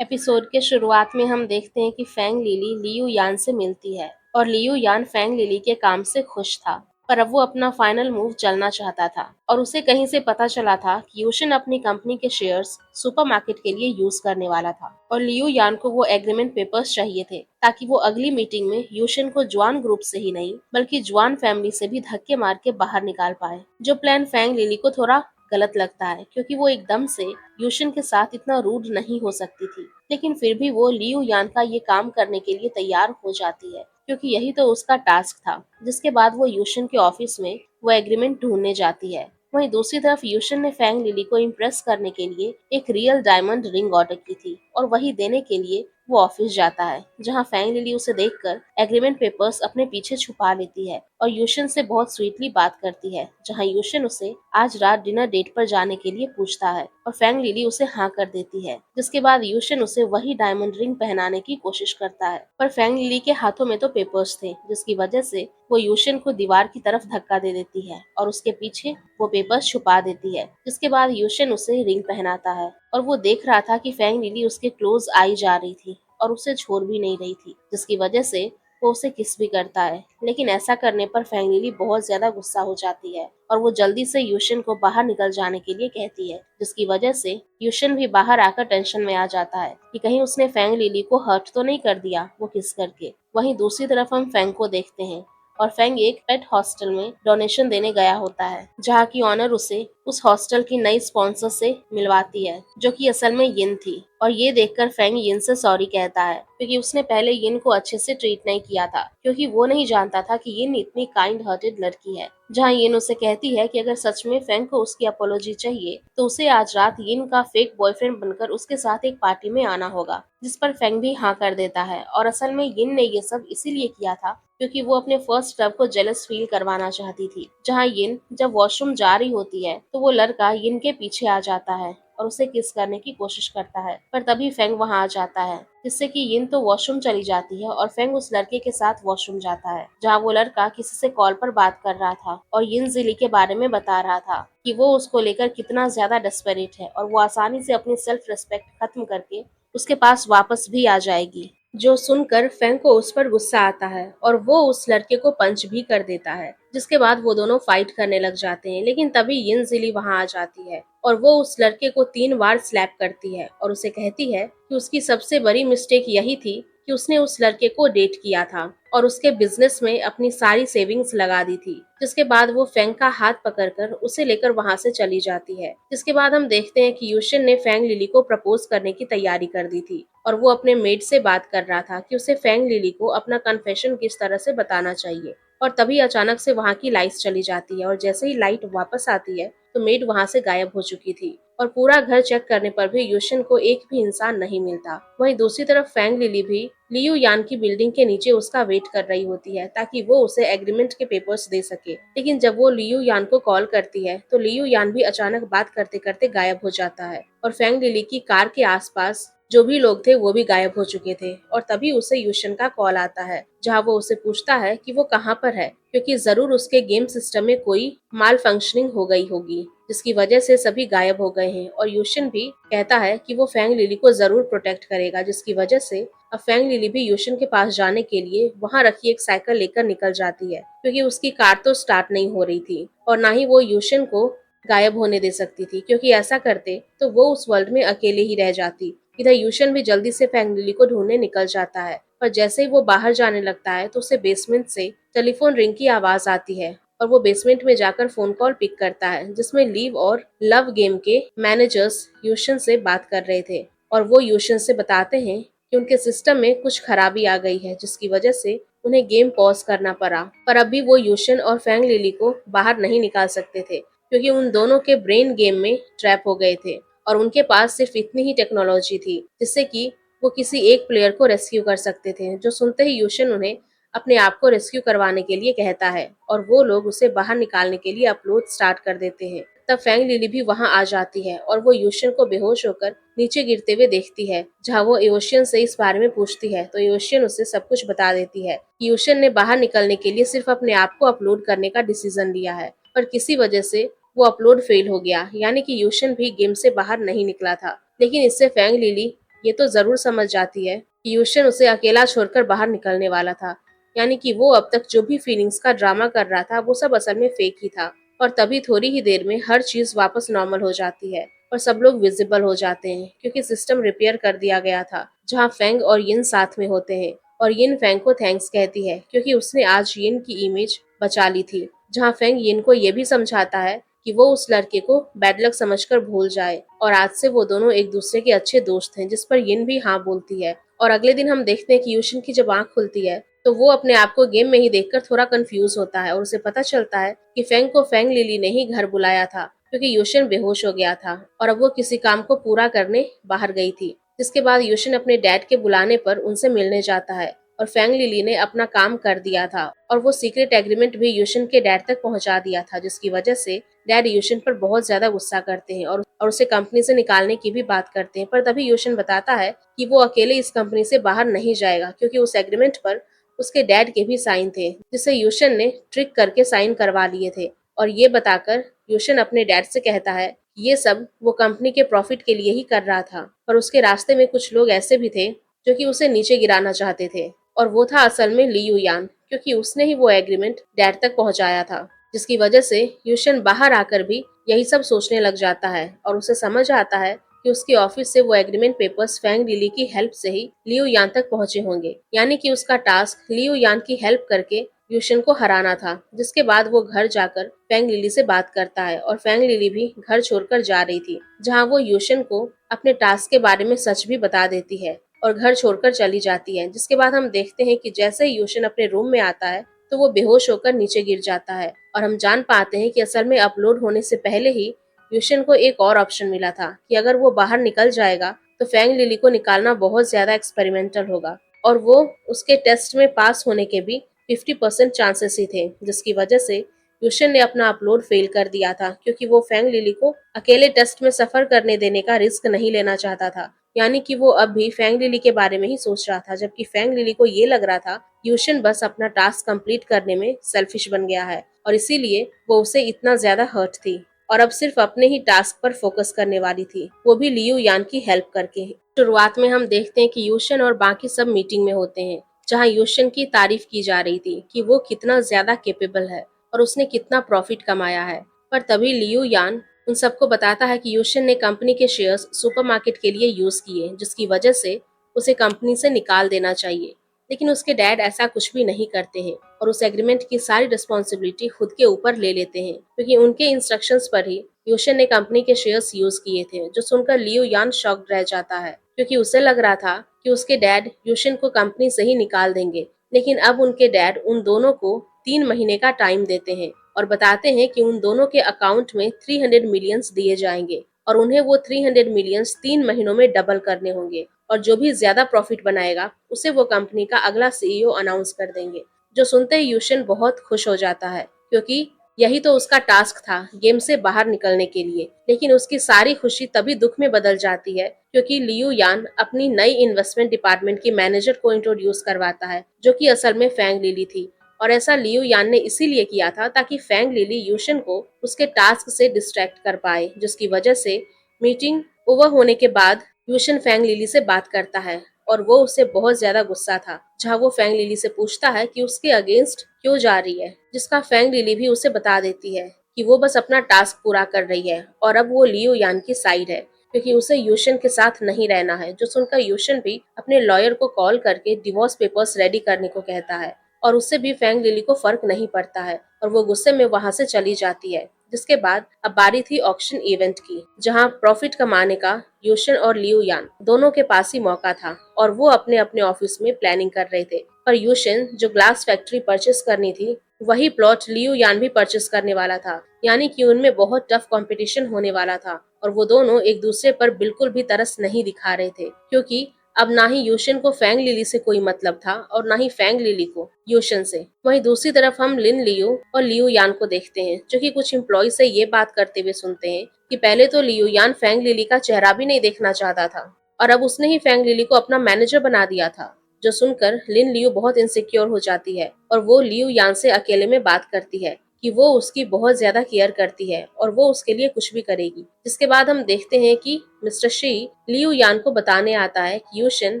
Episode के शुरुआत में हम देखते हैं कि फेंग लिली लियू यान से मिलती है और लियू यान फेंग लिली के काम से खुश था। पर अब वो अपना फाइनल मूव चलना चाहता था और उसे कहीं से पता चला था कि यूशिन अपनी कंपनी के शेयर्स सुपरमार्केट के लिए यूज करने वाला था और लियू यान को वो एग्रीमेंट पेपर्स चाहिए थे ताकि वो अगली मीटिंग में यूशिन को जुआन ग्रुप से ही नहीं बल्कि जुआन फैमिली से भी धक्के मार के बाहर निकाल पाए। जो प्लान फेंग लिली को थोड़ा गलत लगता है क्योंकि वो एकदम से यूशिन के साथ इतना रूड नहीं हो सकती थी, लेकिन फिर भी वो लियू यान का ये काम करने के लिए तैयार हो जाती है क्योंकि यही तो उसका टास्क था। जिसके बाद वो यूशिन के ऑफिस में वो एग्रीमेंट ढूंढने जाती है। वहीं दूसरी तरफ यूशिन ने फैंग लिली को इम्प्रेस करने के लिए एक रियल डायमंड रिंग ऑर्डर की थी और वही देने के लिए वो ऑफिस जाता है, जहां फैंग लिली उसे देखकर एग्रीमेंट पेपर्स अपने पीछे छुपा लेती है और यूशिन से बहुत स्वीटली बात करती है, जहां यूशिन उसे आज रात डिनर डेट पर जाने के लिए पूछता है और फैंग लिली उसे हाँ कर देती है। जिसके बाद यूशिन उसे वही डायमंड रिंग पहनाने की कोशिश करता है, पर फैंग लिली के हाथों में तो पेपर्स थे, जिसकी वजह से वो यूशिन को दीवार की तरफ धक्का दे देती है और उसके पीछे वो पेपर्स छुपा देती है। जिसके बाद यूशिन उसे रिंग पहनाता है और वो देख रहा था कि फैंग लिली उसके क्लोज आई जा रही थी और उसे छोड़ भी नहीं रही थी, जिसकी वजह से वो उसे किस भी करता है। लेकिन ऐसा करने पर फैंग लिली बहुत ज्यादा गुस्सा हो जाती है और वो जल्दी से यूशिन को बाहर निकल जाने के लिए कहती है, जिसकी वजह से यूशिन भी बाहर आकर टेंशन में आ जाता है कि कहीं उसने फैंग लिली को हर्ट तो नहीं कर दिया वो किस करके। वहीं दूसरी तरफ हम फैंग को देखते हैं और फैंग एक पेट हॉस्टल में डोनेशन देने गया होता है, जहाँ की ऑनर उसे उस हॉस्टल की नई स्पॉन्सर से मिलवाती है, जो कि असल में यिन थी। और ये देखकर फैंग यिन से सॉरी कहता है क्योंकि उसने पहले यिन को अच्छे से ट्रीट नहीं किया था, क्योंकि वो नहीं जानता था कि यिन इतनी काइंड हार्टेड लड़की है। जहाँ यिन उसे कहती है कि अगर सच में फैंग को उसकी अपोलॉजी चाहिए तो उसे आज रात यिन का फेक बॉयफ्रेंड बनकर उसके साथ एक पार्टी में आना होगा, जिस पर फैंग भी हाँ कर देता है। और असल में यिन ने ये सब इसीलिए किया था क्योंकि वो अपने फर्स्ट लव को जेलस फील करवाना चाहती थी। जहाँ यिन जब वॉशरूम जा रही होती है तो वो लड़का यिन के पीछे आ जाता है और उसे किस करने की कोशिश करता है, पर तभी फेंग वहां आ जाता है, जिससे कि यिन तो वॉशरूम चली जाती है और फेंग उस लड़के के साथ वॉशरूम जाता है, जहाँ वो लड़का किसी से कॉल पर बात कर रहा था और यिन जिली के बारे में बता रहा था कि वो उसको लेकर कितना ज्यादा डेस्परेट है और वो आसानी से अपनी सेल्फ रिस्पेक्ट खत्म करके उसके पास वापस भी आ जाएगी। जो सुनकर फेंग को उस पर गुस्सा आता है और वो उस लड़के को पंच भी कर देता है। जिसके बाद वो दोनों फाइट करने लग जाते हैं, लेकिन तभी यिन जिली वहां आ जाती है और वो उस लड़के को 3 बार स्लैप करती है और उसे कहती है कि उसकी सबसे बड़ी मिस्टेक यही थी कि उसने उस लड़के को डेट किया था और उसके बिजनेस में अपनी सारी सेविंग्स लगा दी थी। जिसके बाद वो फेंग का हाथ पकड़कर उसे लेकर वहां से चली जाती है। जिसके बाद हम देखते हैं कि यूशिन ने फेंग लिली को प्रपोज करने की तैयारी कर दी थी और वो अपने मेड से बात कर रहा था कि उसे फेंग लिली को अपना कन्फेशन किस तरह से बताना चाहिए। और तभी अचानक से वहाँ की लाइट्स चली जाती है और जैसे ही लाइट वापस आती है तो मेड वहाँ से गायब हो चुकी थी और पूरा घर चेक करने पर भी यूशिन को एक भी इंसान नहीं मिलता। वहीं दूसरी तरफ फेंग लिली भी लियू यान की बिल्डिंग के नीचे उसका वेट कर रही होती है ताकि वो उसे एग्रीमेंट के पेपर्स दे सके। लेकिन जब वो लियू यान को कॉल करती है तो लियू यान भी अचानक बात करते करते गायब हो जाता है और फेंग लिली की कार के आसपास जो भी लोग थे वो भी गायब हो चुके थे। और तभी उसे यूशन का कॉल आता है, जहाँ वो उसे पूछता है कि वो कहाँ पर है, क्योंकि जरूर उसके गेम सिस्टम में कोई माल फंक्शनिंग हो गई होगी, जिसकी वजह से सभी गायब हो गए हैं। और यूशन भी कहता है कि वो फेंग लिली को जरूर प्रोटेक्ट करेगा, जिसकी वजह से अब फेंग लिली भी यूशन के पास जाने के लिए वहां रखी एक साइकिल लेकर निकल जाती है, क्योंकि उसकी कार तो स्टार्ट नहीं हो रही थी और ना ही वो यूशन को गायब होने दे सकती थी, क्योंकि ऐसा करते तो वो उस वर्ल्ड में अकेले ही रह जाती। इधर यूशन भी जल्दी से फेंग लिली को ढूंढने निकल जाता है, पर जैसे ही वो बाहर जाने लगता है तो उसे बेसमेंट से टेलीफोन रिंग की आवाज आती है और वो बेसमेंट में जाकर फोन कॉल पिक करता है, जिसमें लीव और लव गेम के मैनेजर्स यूशन से बात कर रहे थे और वो यूशन से बताते हैं कि उनके सिस्टम में कुछ खराबी आ गई है, जिसकी वजह से उन्हें गेम पॉज करना पड़ा। पर अभी वो यूशन और फेंग लिली को बाहर नहीं निकाल सकते थे, क्योंकि उन दोनों के ब्रेन गेम में ट्रैप हो गए थे और उनके पास सिर्फ इतनी ही टेक्नोलॉजी थी जिससे कि वो किसी एक प्लेयर को रेस्क्यू कर सकते थे। जो सुनते ही यूशन उन्हें अपने आप को रेस्क्यू करवाने के लिए कहता है और वो लोग उसे बाहर निकालने के लिए अपलोड स्टार्ट कर देते हैं। तब फेंग लिली भी वहां आ जाती है और वो यूशन को बेहोश होकर नीचे गिरते हुए देखती है, जहाँ वो एओशियन से इस बारे में पूछती है तो एओशियन उसे सब कुछ बता देती है कि यूशन ने बाहर निकलने के लिए सिर्फ अपने आप को अपलोड करने का डिसीजन लिया है, पर किसी वजह से वो अपलोड फेल हो गया, यानी कि यूशन भी गेम से बाहर नहीं निकला था। लेकिन इससे फेंग लिली ये तो जरूर समझ जाती है कि यूशन उसे अकेला छोड़कर बाहर निकलने वाला था, यानी कि वो अब तक जो भी फीलिंग्स का ड्रामा कर रहा था वो सब असल में फेक ही था। और तभी थोड़ी ही देर में हर चीज वापस नॉर्मल हो जाती है और सब लोग विजिबल हो जाते हैं क्योंकि सिस्टम रिपेयर कर दिया गया था, जहाँ फेंग और यिन साथ में होते हैं। और यिन फेंग को थैंक्स कहती है क्योंकि उसने आज यिन की इमेज बचा ली थी, जहाँ फेंग यिन को ये भी समझाता है कि वो उस लड़के को बैड लक समझकर भूल जाए और आज से वो दोनों एक दूसरे के अच्छे दोस्त हैं, जिस पर यिन भी हाँ बोलती है। और अगले दिन हम देखते हैं कि यूशन की जब आंख खुलती है तो वो अपने आप को गेम में ही देखकर थोड़ा कंफ्यूज होता है और उसे पता चलता है कि फेंग को फेंग लिली ने ही घर बुलाया था क्योंकि यूशन बेहोश हो गया था और अब वो किसी काम को पूरा करने बाहर गई थी। जिसके बाद यूशन अपने डैड के बुलाने पर उनसे मिलने जाता है और फेंग लिली ने अपना काम कर दिया था और वो सीक्रेट एग्रीमेंट भी यूशन के डैड तक पहुंचा दिया था, जिसकी वजह से डैड यूशन पर बहुत ज्यादा गुस्सा करते हैं और उसे कंपनी से निकालने की भी बात करते हैं। पर तभी यूशन बताता है कि वो अकेले इस कंपनी से बाहर नहीं जाएगा क्योंकि उस एग्रीमेंट पर उसके डैड के भी साइन थे, जिसे यूशन ने ट्रिक करके साइन करवा लिए थे। और ये बताकर यूशन अपने डैड से कहता है कि ये सब वो कंपनी के प्रॉफिट के लिए ही कर रहा था, पर उसके रास्ते में कुछ लोग ऐसे भी थे जो कि उसे नीचे गिराना चाहते थे। और वो था असल में ली यू यान, क्योंकि उसने ही वो एग्रीमेंट डैड तक पहुंचाया था, जिसकी वजह से यूशन बाहर आकर भी यही सब सोचने लग जाता है और उसे समझ आता है कि उसके ऑफिस से वो एग्रीमेंट पेपर्स फैंग लिली की हेल्प से ही लियो यान तक पहुंचे होंगे, यानी कि उसका टास्क लियो यान की हेल्प करके यूशन को हराना था। जिसके बाद वो घर जाकर फैंग लिली से बात करता है और फैंग लिली भी घर छोड़कर जा रही थी, जहाँ वो यूशन को अपने टास्क के बारे में सच भी बता देती है और घर छोड़कर चली जाती है। जिसके बाद हम देखते हैं कि जैसे ही यूशन अपने रूम में आता है तो वो बेहोश होकर नीचे गिर जाता है और हम जान पाते हैं कि असल में अपलोड होने से पहले ही यूशन को एक और ऑप्शन मिला था कि अगर वो बाहर निकल जाएगा तो फैंग लिली को निकालना बहुत ज्यादा एक्सपेरिमेंटल होगा और वो उसके टेस्ट में पास होने के भी 50% चांसेस ही थे, जिसकी वजह से यूशन ने अपना अपलोड फेल कर दिया था क्योंकि वो फैंग लिली को अकेले टेस्ट में सफर करने देने का रिस्क नहीं लेना चाहता था। यानी कि वो अब भी फैंग लिली के बारे में ही सोच रहा था, जबकि फैंग लिली को ये लग रहा था यूशन बस अपना टास्क कंप्लीट करने में सेल्फिश बन गया है और इसीलिए वो उसे इतना ज्यादा हर्ट थी और अब सिर्फ अपने ही टास्क पर फोकस करने वाली थी, वो भी लियू यान की हेल्प करके। शुरुआत में हम देखते हैं कि यूशन और बाकी सब मीटिंग में होते हैं, जहां यूशन की तारीफ की जा रही थी कि वो कितना ज्यादा केपेबल है और उसने कितना प्रॉफिट कमाया है। पर तभी लियू यान उन सबको बताता है कि यूशन ने कंपनी के शेयर्स सुपरमार्केट के लिए यूज किए, जिसकी वजह से उसे कंपनी से निकाल देना चाहिए। लेकिन उसके डैड ऐसा कुछ भी नहीं करते हैं और उस एग्रीमेंट की सारी रिस्पॉन्सिबिलिटी खुद के ऊपर ले लेते हैं क्योंकि उनके इंस्ट्रक्शंस पर ही यूशन ने कंपनी के शेयर्स यूज किए थे। जो सुनकर लियो यान शॉक्ड रह जाता है क्योंकि उसे लग रहा था कि उसके डैड यूशन को कंपनी से ही निकाल देंगे, लेकिन अब उनके डैड उन दोनों को 3 महीने का टाइम देते हैं और बताते हैं कि उन दोनों के अकाउंट में 300 मिलियंस दिए जाएंगे और उन्हें वो 300 मिलियंस 3 महीनों में डबल करने होंगे और जो भी ज्यादा प्रॉफिट बनाएगा उसे वो कंपनी का अगला सीईओ अनाउंस कर देंगे। जो सुनते ही यूशन बहुत खुश हो जाता है क्योंकि यही तो उसका टास्क था गेम से बाहर निकलने के लिए। लेकिन उसकी सारी खुशी तभी दुख में बदल जाती है क्योंकि लियू यान अपनी नई इन्वेस्टमेंट डिपार्टमेंट की मैनेजर को इंट्रोड्यूस करवाता है, जो कि असल में फैंग लिली थी। और ऐसा लियू यान ने इसीलिए किया था ताकि फैंग लिली यूशन को उसके टास्क से डिस्ट्रैक्ट कर पाए, जिसकी वजह से मीटिंग ओवर होने के बाद यूशन फैंग लिली से बात करता है और वो उससे बहुत ज्यादा गुस्सा था, जहाँ वो फैंग लिली से पूछता है कि उसके अगेंस्ट क्यों जा रही है, जिसका फैंग लिली भी उसे बता देती है कि वो बस अपना टास्क पूरा कर रही है और अब वो लियो यान की साइड है क्योंकि उसे यूशन के साथ नहीं रहना है। जो सुनकर यूशन भी अपने लॉयर को कॉल करके डिवोर्स पेपर्स रेडी करने को कहता है और उससे भी फैंग लिली को फर्क नहीं पड़ता है और वो गुस्से में वहां से चली जाती है। जिसके बाद अब बारी थी ऑक्शन इवेंट की, जहां प्रॉफिट कमाने का यूशन और लियू यान दोनों के पास ही मौका था और वो अपने अपने ऑफिस में प्लानिंग कर रहे थे। पर यूशन जो ग्लास फैक्ट्री परचेस करनी थी वही प्लॉट लियू यान भी परचेस करने वाला था, यानी कि उनमें बहुत टफ कंपटीशन होने वाला था और वो दोनों एक दूसरे पर बिल्कुल भी तरस नहीं दिखा रहे थे क्योंकि अब ना ही यूशन को फैंग लिली से कोई मतलब था और ना ही फैंग लिली को यूशन से। वहीं दूसरी तरफ हम लिन लियू और लियू यान को देखते हैं, जो कि कुछ एम्प्लॉय से ये बात करते हुए सुनते हैं कि पहले तो लियू यान फैंग लिली का चेहरा भी नहीं देखना चाहता था और अब उसने ही फैंग लिली को अपना मैनेजर बना दिया था। जो सुनकर लिन लियू बहुत इनसिक्योर हो जाती है और वो लियू यान से अकेले में बात करती है कि वो उसकी बहुत ज्यादा केयर करती है और वो उसके लिए कुछ भी करेगी। जिसके बाद हम देखते हैं कि मिस्टर शी लियू यान को बताने आता है कि यूशन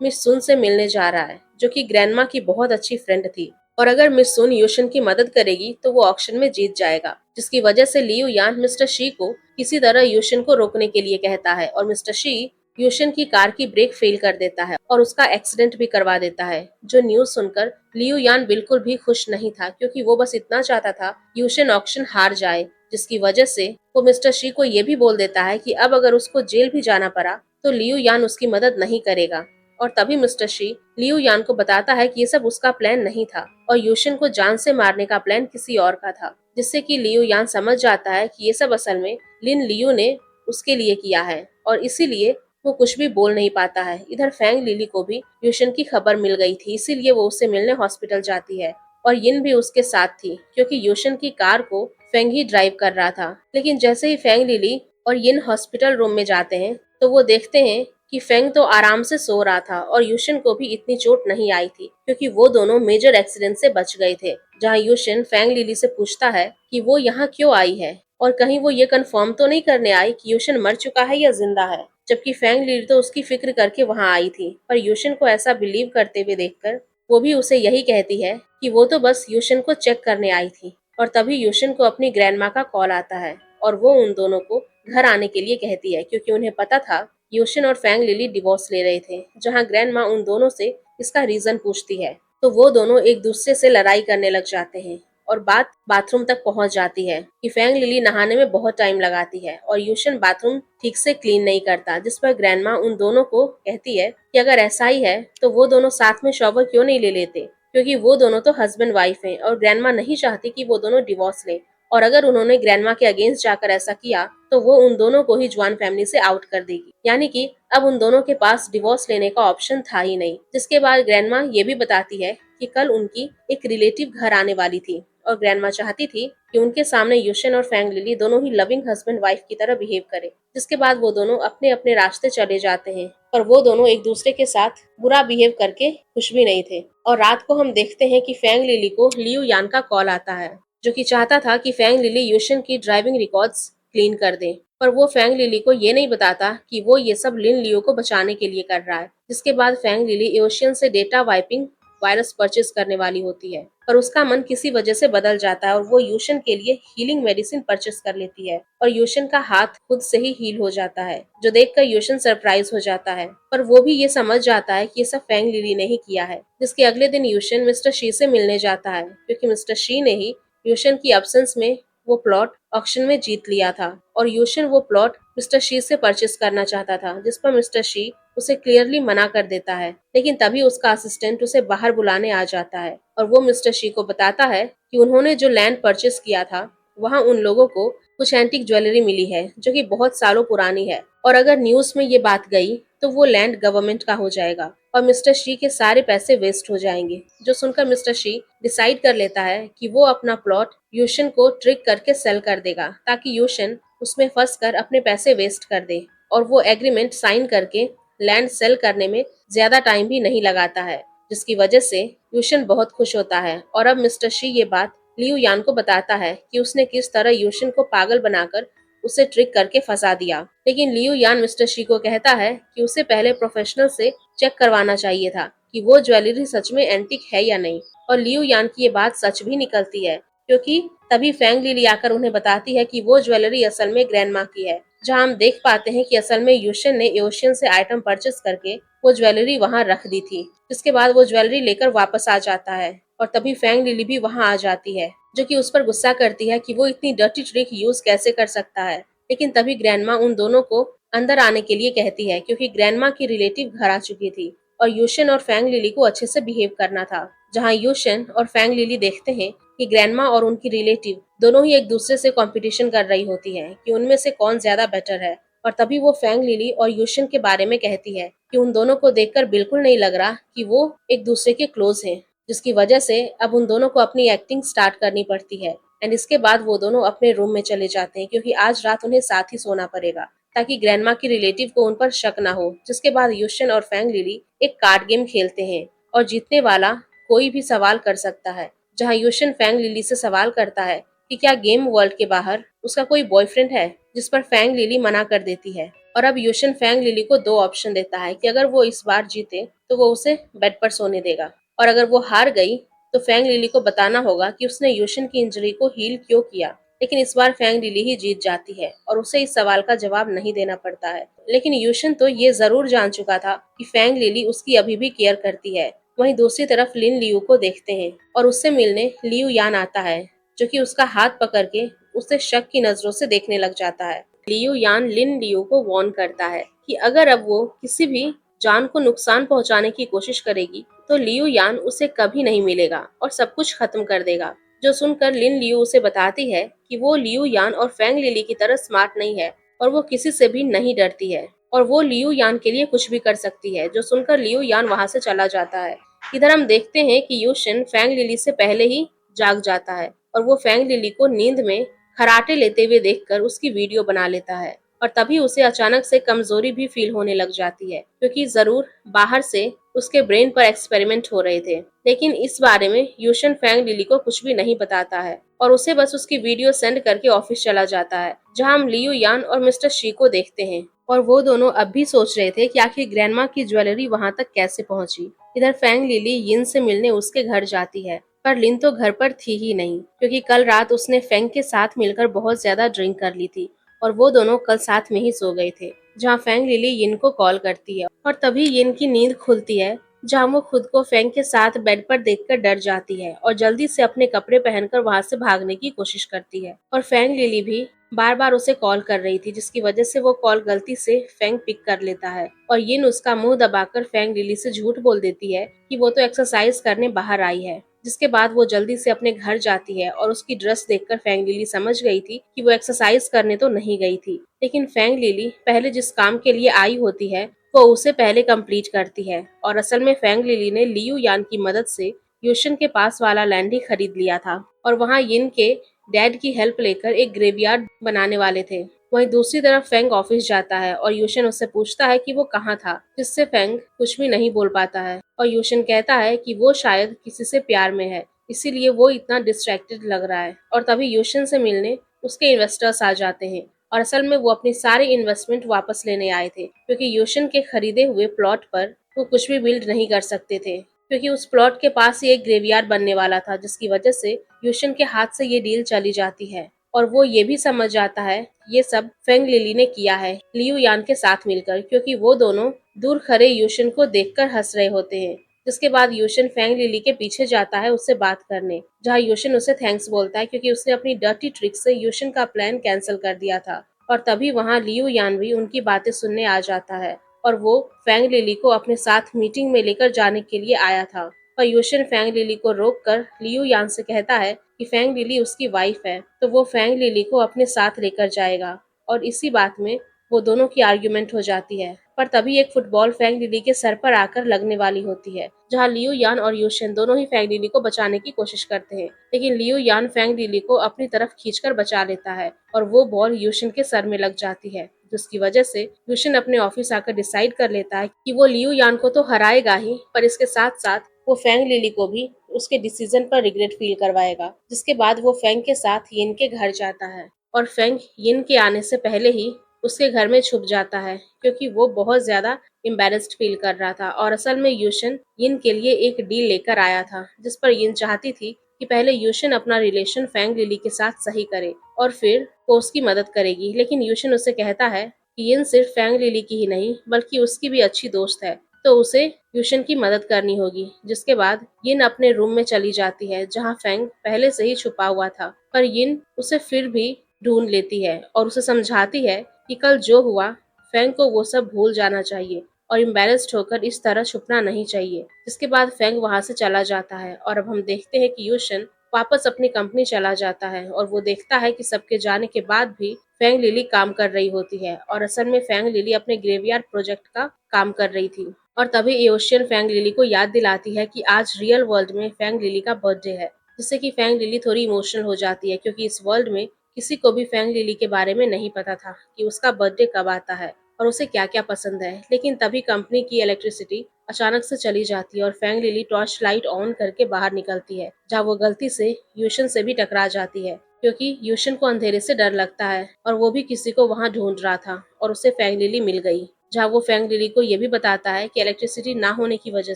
मिस सुन से मिलने जा रहा है, जो कि ग्रैंडमा की बहुत अच्छी फ्रेंड थी, और अगर मिस सुन यूशन की मदद करेगी तो वो ऑक्शन में जीत जाएगा। जिसकी वजह से लियू यान मिस्टर शी को किसी तरह यूशन को रोकने के लिए कहता है और मिस्टर शी यूशन की कार की ब्रेक फेल कर देता है और उसका एक्सीडेंट भी करवा देता है। जो न्यूज सुनकर लियू यान बिल्कुल भी खुश नहीं था, क्योंकि वो बस इतना चाहता था यूशन ऑक्शन हार जाए। जिसकी वजह से वो मिस्टर शी को ये भी बोल देता है कि अब अगर उसको जेल भी जाना पड़ा तो लियू यान उसकी मदद नहीं करेगा। और तभी मिस्टर शी लियू यान को बताता है कि ये सब उसका प्लान नहीं था और यूशन को जान से मारने का प्लान किसी और का था। जिससे कि लियू यान समझ जाता है कि ये सब असल में लिन लियू ने उसके लिए किया है और इसीलिए वो कुछ भी बोल नहीं पाता है। इधर फैंग लिली को भी यूशन की खबर मिल गई थी, इसीलिए वो उससे मिलने हॉस्पिटल जाती है और यिन भी उसके साथ थी, क्योंकि यूशन की कार को फेंग ही ड्राइव कर रहा था। लेकिन जैसे ही फैंग लिली और यिन हॉस्पिटल रूम में जाते हैं तो वो देखते हैं कि फेंग तो आराम से सो रहा था और यूशन को भी इतनी चोट नहीं आई थी, क्योंकि वो दोनों मेजर एक्सीडेंट से बच गए थे। जहाँ यूशन फैंग लिली से पूछता है कि वो यहाँ क्यों आई है और कहीं वो ये कंफर्म तो नहीं करने आई कि यूशन मर चुका है या जिंदा है, जबकि फैंग लिली तो उसकी फिक्र करके वहाँ आई थी। पर यूशन को ऐसा बिलीव करते हुए देखकर वो भी उसे यही कहती है कि वो तो बस यूशन को चेक करने आई थी। और तभी यूशन को अपनी ग्रैंडमा का कॉल आता है और वो उन दोनों को घर आने के लिए कहती है, क्योंकि उन्हें पता था यूशन और फैंग लिली डिवोर्स ले रहे थे। जहाँ ग्रैंडमा उन दोनों से इसका रीजन पूछती है तो वो दोनों एक दूसरे से लड़ाई करने लग जाते हैं और बात बाथरूम तक पहुंच जाती है कि फैंग लिली नहाने में बहुत टाइम लगाती है और यूशन बाथरूम ठीक से क्लीन नहीं करता। जिस पर ग्रैंडमा उन दोनों को कहती है कि अगर ऐसा ही है तो वो दोनों साथ में शॉवर क्यों नहीं ले लेते, क्योंकि वो दोनों तो हस्बैंड वाइफ हैं और ग्रैंडमा नहीं चाहती कि वो दोनों डिवोर्स लें, और अगर उन्होंने ग्रैंडमा के अगेंस्ट जाकर ऐसा किया तो वो उन दोनों को ही ज्वाइन फैमिली से आउट कर देगी। यानी कि अब उन दोनों के पास डिवोर्स लेने का ऑप्शन था ही नहीं। जिसके बाद ग्रैंडमा ये भी बताती है कि कल उनकी एक रिलेटिव घर आने वाली थी और ग्रैंडमा चाहती थी कि उनके सामने यूशन और फैंग लिली दोनों ही लविंग हस्बैंड वाइफ की तरह बिहेव करे। जिसके बाद वो दोनों अपने अपने रास्ते चले जाते हैं, पर वो दोनों एक दूसरे के साथ बुरा बिहेव करके खुश भी नहीं थे। और रात को हम देखते हैं कि फैंग लिली को लियू यान का कॉल आता है, जो कि चाहता था कि फैंग लिली यूशन की ड्राइविंग रिकॉर्ड्स क्लीन कर दे। पर वो फैंग लिली को ये नहीं बताता कि वो ये सब लिन लियो को बचाने के लिए कर रहा है। जिसके बाद फैंग लिली एशियन से डेटा वाइपिंग वायरस परचेज करने वाली होती है, पर उसका मन किसी वजह से बदल जाता है और वो यूशन के लिए हीलिंग मेडिसिन परचेज कर लेती है और यूशन का हाथ खुद से ही हील हो जाता है, जो देखकर यूशन सरप्राइज हो जाता है। पर वो भी ये समझ जाता है कि ये सब फैंग लिली ने ही किया है। जिसके अगले दिन यूशन मिस्टर शी से मिलने जाता है, क्योंकि मिस्टर शी ने ही यूशन की एब्सेंस में वो प्लॉट ऑक्शन में जीत लिया था और यूशन वो प्लॉट मिस्टर शी से परचेस करना चाहता था। जिस पर मिस्टर शी उसे क्लियरली मना कर देता है, लेकिन तभी उसका असिस्टेंट उसे बाहर बुलाने आ जाता है और वो मिस्टर शी को बताता है कि उन्होंने जो लैंड परचेस किया था वहाँ उन लोगों को कुछ एंटीक ज्वेलरी मिली है, जो कि बहुत सालों पुरानी है, और अगर न्यूज में ये बात गई तो वो लैंड गवर्नमेंट का हो जाएगा और मिस्टर शी के सारे पैसे वेस्ट हो जाएंगे। जो सुनकर मिस्टर शी डिसाइड कर लेता है कि वो अपना प्लॉट यूशन को ट्रिक करके सेल कर देगा, ताकि यूशन उसमें फंस कर अपने पैसे वेस्ट कर दे, और वो एग्रीमेंट साइन करके लैंड सेल करने में ज्यादा टाइम भी नहीं लगाता है। जिसकी वजह से यूशन बहुत खुश होता है और अब मिस्टर शी ये बात लियू यान को बताता है कि उसने किस तरह यूशन को पागल बनाकर उसे ट्रिक करके फंसा दिया। लेकिन लियू यान मिस्टर शी को कहता है कि उसे पहले प्रोफेशनल से चेक करवाना चाहिए था कि वो ज्वेलरी सच में एंटिक है या नहीं, और लियू यान की ये बात सच भी निकलती है, क्योंकि तभी फैंग लिली आकर उन्हें बताती है कि वो ज्वेलरी असल में ग्रैंडमा की है। जहां हम देख पाते हैं कि असल में यूशन ने एशियन से आइटम परचेस करके वो ज्वेलरी वहां रख दी थी। जिसके बाद वो ज्वेलरी लेकर वापस आ जाता है और तभी फैंग लिली भी वहां आ जाती है, जो कि उस पर गुस्सा करती है कि वो इतनी डर्टी ट्रिक यूज कैसे कर सकता है। लेकिन तभी ग्रैंडमा उन दोनों को अंदर आने के लिए कहती है, क्योंकि ग्रैंडमा की रिलेटिव घर आ चुकी थी और यूशन और फैंग लिली को अच्छे से बिहेव करना था। जहाँ यूशन और फैंग लिली देखते हैं कि ग्रैंडमा और उनकी रिलेटिव दोनों ही एक दूसरे से कंपटीशन कर रही होती हैं कि उनमें से कौन ज्यादा बेटर है। और तभी वो फैंग लिली और यूशन के बारे में कहती है कि उन दोनों को देखकर बिल्कुल नहीं लग रहा कि वो एक दूसरे के क्लोज हैं, जिसकी वजह से अब उन दोनों को अपनी एक्टिंग स्टार्ट करनी पड़ती है। एंड इसके बाद वो दोनों अपने रूम में चले जाते हैं, क्योंकि आज रात उन्हें साथ ही सोना पड़ेगा, ताकि ग्रैंडमा की रिलेटिव को उन पर शक ना हो। जिसके बाद यूशन और फैंग लिली एक कार्ड गेम खेलते हैं और जीतने वाला कोई भी सवाल कर सकता है। जहाँ यूशन फैंग लिली से सवाल करता है कि क्या गेम वर्ल्ड के बाहर उसका कोई बॉयफ्रेंड है, जिस पर फैंग लिली मना कर देती है। और अब यूशन फैंग लिली को दो ऑप्शन देता है कि अगर वो इस बार जीते तो वो उसे बेड पर सोने देगा, और अगर वो हार गई तो फैंग लिली को बताना होगा कि उसने यूशन की इंजरी को हील क्यों किया। लेकिन इस बार फैंग लिली ही जीत जाती है और उसे इस सवाल का जवाब नहीं देना पड़ता है। लेकिन यूशन तो ये जरूर जान चुका था कि फैंग लिली उसकी अभी भी केयर करती है। वहीं दूसरी तरफ लिन लियू को देखते हैं और उससे मिलने लियू यान आता है, जो कि उसका हाथ पकड़ के उसे शक की नजरों से देखने लग जाता है। लियू यान लिन लियू को वार्न करता है कि अगर अब वो किसी भी जान को नुकसान पहुंचाने की कोशिश करेगी तो लियू यान उसे कभी नहीं मिलेगा और सब कुछ खत्म कर देगा। जो सुनकर लिन लियू उसे बताती है कि वो लियू यान और फैंग लिली की तरह स्मार्ट नहीं है और वो किसी से भी नहीं डरती है और वो लियू यान के लिए कुछ भी कर सकती है। जो सुनकर लियू यान वहां से चला जाता है। इधर हम देखते हैं कि यूशन फैंग लिली से पहले ही जाग जाता है और वो फैंग लिली को नींद में खराटे लेते हुए देखकर उसकी वीडियो बना लेता है। और तभी उसे अचानक से कमजोरी भी फील होने लग जाती है, क्योंकि जरूर बाहर से उसके ब्रेन पर एक्सपेरिमेंट हो रहे थे। लेकिन इस बारे में यूशन फैंग लिली को कुछ भी नहीं बताता है और उसे बस उसकी वीडियो सेंड करके ऑफिस चला जाता है, जहां हम लियू यान और मिस्टर शी को देखते हैं। और वो दोनों अब भी सोच रहे थे कि आखिर ग्रैंडमा की ज्वेलरी वहां तक कैसे पहुंची। इधर फैंग लिली यिन से मिलने उसके घर जाती है, पर लिन तो घर पर थी ही नहीं, क्योंकि कल रात उसने फैंग के साथ मिलकर बहुत ज्यादा ड्रिंक कर ली थी और वो दोनों कल साथ में ही सो गए थे। जहाँ फैंग लिली यिन को कॉल करती है और तभी यिन की नींद खुलती है, जहाँ वो खुद को फैंग के साथ बेड पर देखकर डर जाती है और जल्दी से अपने कपड़े पहनकर वहां से भागने की कोशिश करती है। और फैंग लिली भी बार बार उसे कॉल कर रही थी, जिसकी वजह से वो कॉल गलती से फैंग पिक कर लेता है और यिन उसका मुंह दबाकर फैंग लिली से झूठ बोल देती है कि वो तो एक्सरसाइज करने बाहर आई है। जिसके बाद वो जल्दी से अपने घर जाती है और उसकी ड्रेस देखकर फैंग लिली समझ गई थी कि वो एक्सरसाइज करने तो नहीं गई थी। लेकिन फैंग लिली पहले जिस काम के लिए आई होती है वो उसे पहले कंप्लीट करती है और असल में फैंग लिली ने लियू यान की मदद से यूशन के पास वाला लैंड ही खरीद लिया था और वहाँ यिन के डैड की हेल्प लेकर एक ग्रेवयार्ड बनाने वाले थे। वहीं दूसरी तरफ फैंग ऑफिस जाता है और यूशन उससे पूछता है कि वो कहाँ था, जिससे फैंग कुछ भी नहीं बोल पाता है और यूशन कहता है कि वो शायद किसी से प्यार में है, इसीलिए वो इतना डिस्ट्रैक्टेड लग रहा है। और तभी यूशन से मिलने उसके इन्वेस्टर्स आ जाते हैं और असल में वो अपनी सारी इन्वेस्टमेंट वापस लेने आए थे, क्योंकि यूशन के खरीदे हुए प्लॉट पर वो कुछ भी बिल्ड नहीं कर सकते थे, क्योंकि उस प्लॉट के पास ही एक ग्रेवयार्ड बनने वाला था, जिसकी वजह से यूशन के हाथ से ये डील चली जाती है। और वो ये भी समझ जाता है ये सब फेंग लिली ने किया है लियू यान के साथ मिलकर, क्योंकि वो दोनों दूर खड़े यूशन को देखकर हंस रहे होते हैं। जिसके बाद यूशन फेंग लिली के पीछे जाता है उससे बात करने, जहाँ यूशन उसे थैंक्स बोलता है क्योंकि उसने अपनी डर्टी ट्रिक से यूशन का प्लान कैंसिल कर दिया था। और तभी वहाँ लियू यान भी उनकी बातें सुनने आ जाता है और वो फैंग लिली को अपने साथ मीटिंग में लेकर जाने के लिए आया था। पर यूशन फैंग लिली को रोककर लियू यान से कहता है कि फैंग लिली उसकी वाइफ है, तो वो फैंग लिली को अपने साथ लेकर जाएगा। और इसी बात में वो दोनों की आर्ग्यूमेंट हो जाती है। पर तभी एक फुटबॉल फैंग लिली के सर पर आकर लगने वाली होती है, जहाँ लियू यान और यूशन दोनों ही फैंग लिली को बचाने की कोशिश करते हैं। लेकिन लियू यान फैंग लिली को अपनी तरफ खींचकर बचा लेता है और वो बॉल यूशन के सर में लग जाती है, जिसकी वजह से यूशन अपने ऑफिस आकर डिसाइड कर लेता है कि वो लियू यान को तो हराएगा ही, पर इसके साथ साथ वो फैंग लिली को भी उसके डिसीजन पर रिग्रेट फील करवाएगा। जिसके बाद वो फैंग के साथ यिन के घर जाता है और फैंग यिन के आने से पहले ही उसके घर में छुप जाता है, क्योंकि वो बहुत ज्यादा एम्बेरस्ड फील कर रहा था। और असल में यूशन यिन के लिए एक डील लेकर आया था, जिस पर यिन चाहती थी कि पहले यूशन अपना रिलेशन फैंग लिली के साथ सही करे और फिर वो उसकी मदद करेगी। लेकिन यूशन उसे कहता है कि यिन सिर्फ फैंग लिली की ही नहीं बल्कि उसकी भी अच्छी दोस्त है, तो उसे यूशन की मदद करनी होगी। जिसके बाद यिन अपने रूम में चली जाती है, जहाँ फैंग पहले से ही छुपा हुआ था, पर यिन उसे फिर भी ढूंढ लेती है और उसे समझाती है कि कल जो हुआ फैंग को वो सब भूल जाना चाहिए और एम्बेरस्ड होकर इस तरह छुपना नहीं चाहिए। जिसके बाद फैंग वहां से चला जाता है और अब हम देखते हैं कि यूशन वापस अपनी कंपनी चला जाता है और वो देखता है कि सबके जाने के बाद भी फैंग लिली काम कर रही होती है और असल में फैंग लिली अपने ग्रेवयार्ड प्रोजेक्ट का काम कर रही थी। और तभी एओशियन फैंग लिली को याद दिलाती है कि आज रियल वर्ल्ड में फैंग लिली का बर्थडे है, जिससे कि फैंग लिली थोड़ी इमोशनल हो जाती है, क्योंकि इस वर्ल्ड में किसी को भी फैंग लिली के बारे में नहीं पता था कि उसका बर्थडे कब आता है और उसे क्या क्या पसंद है। लेकिन तभी कंपनी की इलेक्ट्रिसिटी अचानक से चली जाती है और Fang Lily torch light on करके बाहर निकलती है, जहाँ वो गलती से यूशन से भी टकरा जाती है। क्योंकि यूशन को अंधेरे से डर लगता है और वो भी किसी को वहाँ ढूंढ रहा था और उसे फैंग लिली मिल गई, जहाँ वो फैंग लिली को ये भी बताता है कि इलेक्ट्रिसिटी ना होने की वजह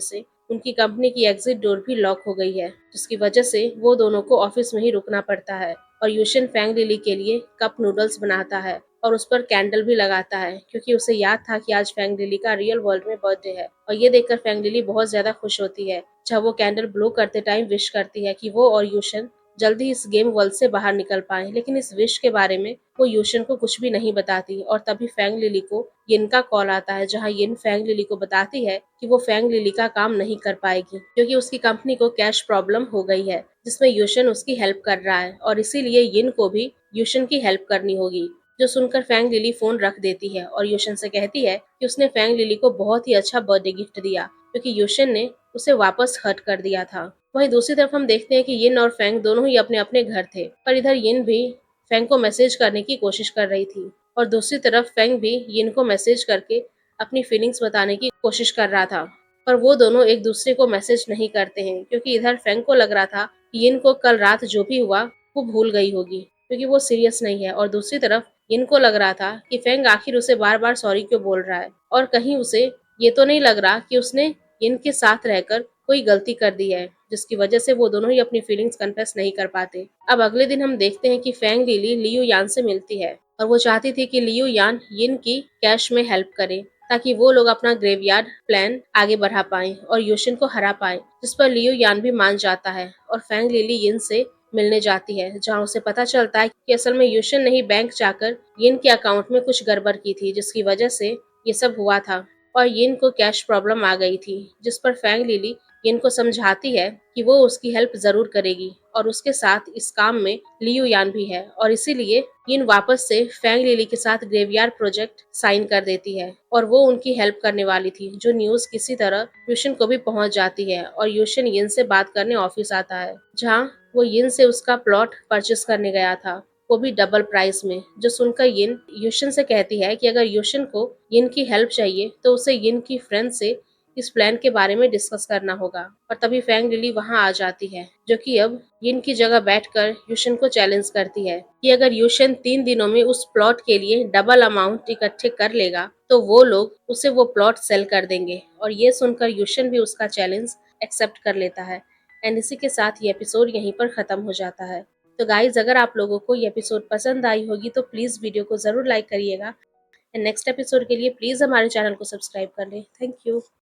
से उनकी कंपनी की एग्जिट डोर भी लॉक हो गई है, जिसकी वजह से वो दोनों को ऑफिस में ही रुकना पड़ता है। और यूशन फैंग लिली के लिए कप नूडल्स बनाता है और उस पर कैंडल भी लगाता है, क्योंकि उसे याद था कि आज फैंग लिली का रियल वर्ल्ड में बर्थडे है। और ये देखकर फैंग लिली बहुत ज्यादा खुश होती है, जब वो कैंडल ब्लो करते टाइम विश करती है कि वो और यूशन जल्दी इस गेम वर्ल्ड से बाहर निकल पाए। लेकिन इस विश के बारे में वो यूशन को कुछ भी नहीं बताती और तभी फैंग लिली को यिन का कॉल आता है, जहाँ यिन फैंग लिली को बताती है कि वो फैंग लिली का काम नहीं कर पाएगी, क्योंकि उसकी कंपनी को कैश प्रॉब्लम हो गई है, जिसमें यूशन उसकी हेल्प कर रहा है और इसीलिए यिन को भी यूशन की हेल्प करनी होगी। जो सुनकर फैंग लिली फोन रख देती है और यूशन से कहती है कि उसने फैंग लिली को बहुत ही अच्छा बर्थडे गिफ्ट दिया, क्योंकि यूशन ने उसे वापस हर्ट कर दिया था। वहीं दूसरी तरफ हम देखते हैं कि यिन और फैंग दोनों ही अपने अपने घर थे, पर इधर यिन भी फैंग को मैसेज करने की कोशिश कर रही थी और दूसरी तरफ फैंग भी यिन को मैसेज करके अपनी फीलिंग्स बताने की कोशिश कर रहा था। पर वो दोनों एक दूसरे को मैसेज नहीं करते हैं, क्योंकि इधर फैंग को लग रहा था कि यिन को कल रात जो भी हुआ वो भूल गई होगी, क्योंकि वो सीरियस नहीं है। और दूसरी तरफ यिन को लग रहा था कि फैंग आखिर उसे बार बार सॉरी क्यों बोल रहा है, और कहीं उसे ये तो नहीं लग रहा कि उसने यिन के साथ रहकर कोई गलती कर दी है, जिसकी वजह से वो दोनों ही अपनी फीलिंग्स कन्फेस नहीं कर पाते। अब अगले दिन हम देखते हैं कि फैंग लिली लियू यान से मिलती है और वो चाहती थी कि लियू यान यिन की कैश में हेल्प करे, ताकि वो लोग अपना ग्रेवयार्ड प्लान आगे बढ़ा पाएं और यूशन को हरा पाएं, जिस पर लियू यान भी मान जाता है और फैंग लिली यिन से मिलने जाती है, जहां उसे पता चलता है कि असल में यूशन ने ही बैंक जाकर यिन के अकाउंट में कुछ गड़बड़ की थी, जिसकी वजह से ये सब हुआ था और यिन को कैश प्रॉब्लम आ गई थी। जिस पर फैंग लिली यिन को समझाती है कि वो उसकी हेल्प जरूर करेगी और उसके साथ इस काम में लियू यान भी है, और इसीलिए यिन वापस से फैंग लिली के साथ ग्रेवयार्ड प्रोजेक्ट साइन कर देती है और वो उनकी हेल्प करने वाली थी। जो न्यूज किसी तरह यूशन को भी पहुंच जाती है और यूशन यिन से बात करने ऑफिस आता है, जहाँ वो यिन से उसका प्लॉट परचेस करने गया था, वो भी डबल प्राइस में। जो सुनकर यिन यूशन से कहती है कि अगर यूशन को यिन की हेल्प चाहिए तो उसे यिन की फ्रेंड से इस प्लान के बारे में डिस्कस करना होगा। और तभी फैंग लिली वहां आ जाती है, जो कि अब यिन की जगह बैठकर यूशन को चैलेंज करती है कि अगर यूशन 3 दिनों में उस प्लॉट के लिए डबल अमाउंट इकट्ठे कर लेगा तो वो लोग उसे वो प्लॉट सेल कर देंगे। और ये सुनकर यूशन भी उसका चैलेंज एक्सेप्ट कर लेता है। एंड इसी के साथ ये एपिसोड यहीं पर खत्म हो जाता है। तो गाइज, अगर आप लोगों को ये एपिसोड पसंद आई होगी तो प्लीज वीडियो को जरूर लाइक करिएगा एंड नेक्स्ट एपिसोड के लिए प्लीज हमारे चैनल को सब्सक्राइब कर लें। Thank you.